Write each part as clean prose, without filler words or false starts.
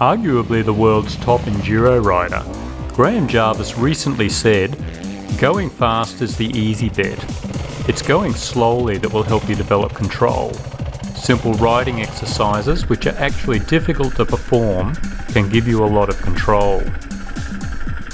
Arguably the world's top enduro rider, Graham Jarvis recently said, "Going fast is the easy bit. It's going slowly that will help you develop control. Simple riding exercises, which are actually difficult to perform, can give you a lot of control."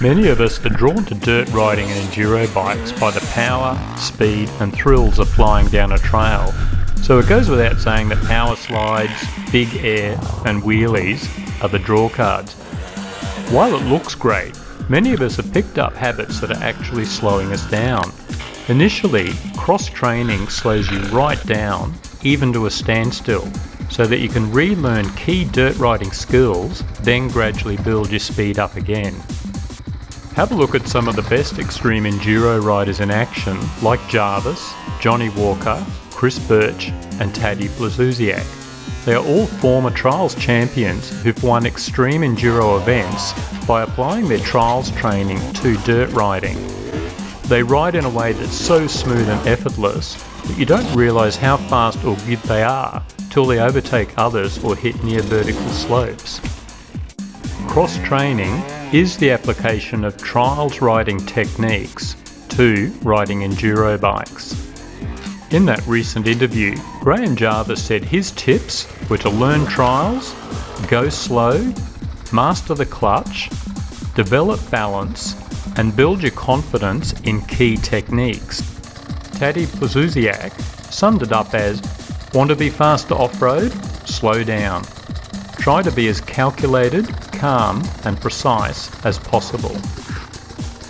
Many of us are drawn to dirt riding and enduro bikes by the power, speed and thrills of flying down a trail. So it goes without saying that power slides, big air and wheelies are the draw cards. While it looks great, many of us have picked up habits that are actually slowing us down. Initially, cross-training slows you right down, even to a standstill, so that you can relearn key dirt riding skills, then gradually build your speed up again. Have a look at some of the best extreme enduro riders in action, like Jarvis, Johnny Walker, Chris Birch and Taddy Blazusiak. They are all former trials champions who've won extreme enduro events by applying their trials training to dirt riding. They ride in a way that's so smooth and effortless that you don't realise how fast or good they are till they overtake others or hit near vertical slopes. Cross-training is the application of trials riding techniques to riding enduro bikes. In that recent interview, Graham Jarvis said his tips were to learn trials, go slow, master the clutch, develop balance, and build your confidence in key techniques. Taddy Blazusiak summed it up as, "Want to be faster off-road? Slow down. Try to be as calculated, calm and precise as possible."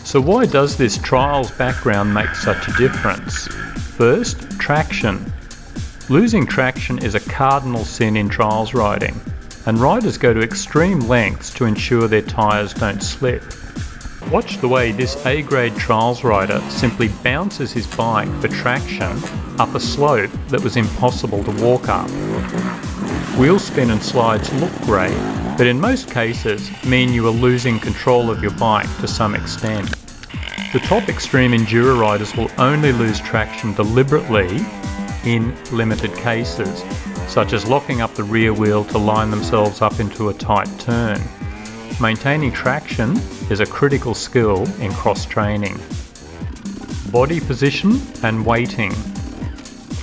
So why does this trials background make such a difference? First, traction. Losing traction is a cardinal sin in trials riding, and riders go to extreme lengths to ensure their tyres don't slip. Watch the way this A-grade trials rider simply bounces his bike for traction up a slope that was impossible to walk up. Wheel spin and slides look great, but in most cases mean you are losing control of your bike to some extent. The top extreme enduro riders will only lose traction deliberately in limited cases, such as locking up the rear wheel to line themselves up into a tight turn. Maintaining traction is a critical skill in cross-training. Body position and weighting.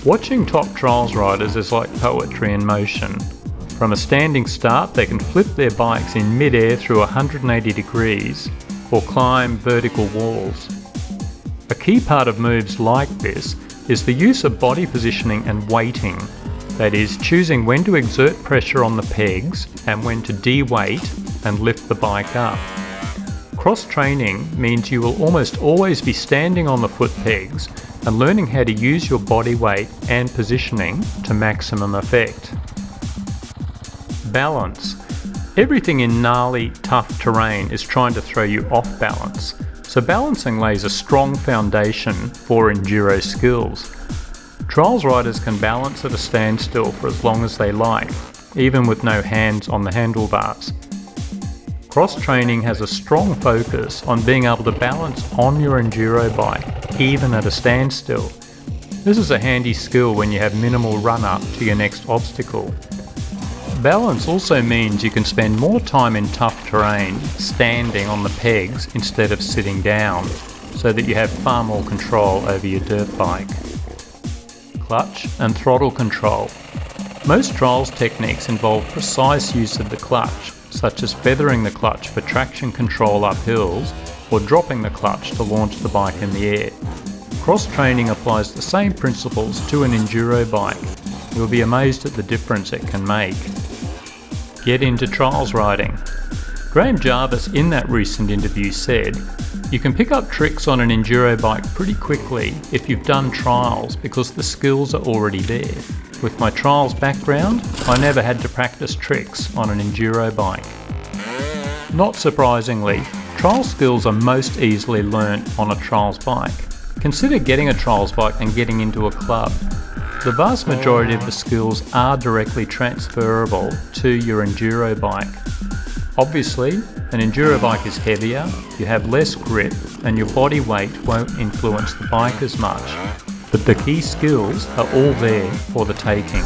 Watching top trials riders is like poetry in motion. From a standing start, they can flip their bikes in mid-air through 180 degrees or climb vertical walls. A key part of moves like this is the use of body positioning and weighting, that is, choosing when to exert pressure on the pegs and when to de-weight and lift the bike up. Cross-training means you will almost always be standing on the foot pegs and learning how to use your body weight and positioning to maximum effect. Balance. Everything in gnarly, tough terrain is trying to throw you off balance, so balancing lays a strong foundation for enduro skills. Trials riders can balance at a standstill for as long as they like, even with no hands on the handlebars. Cross-training has a strong focus on being able to balance on your enduro bike, even at a standstill. This is a handy skill when you have minimal run-up to your next obstacle. Balance also means you can spend more time in tough terrain standing on the pegs instead of sitting down, so that you have far more control over your dirt bike. Clutch and throttle control. Most trials techniques involve precise use of the clutch, such as feathering the clutch for traction control up hills or dropping the clutch to launch the bike in the air. Cross-training applies the same principles to an enduro bike. You'll be amazed at the difference it can make. Get into trials riding. Graham Jarvis in that recent interview said, "You can pick up tricks on an enduro bike pretty quickly if you've done trials because the skills are already there. With my trials background, I never had to practice tricks on an enduro bike." Not surprisingly, trial skills are most easily learnt on a trials bike. Consider getting a trials bike and getting into a club. The vast majority of the skills are directly transferable to your enduro bike. Obviously, an enduro bike is heavier, you have less grip, and your body weight won't influence the bike as much. But the key skills are all there for the taking.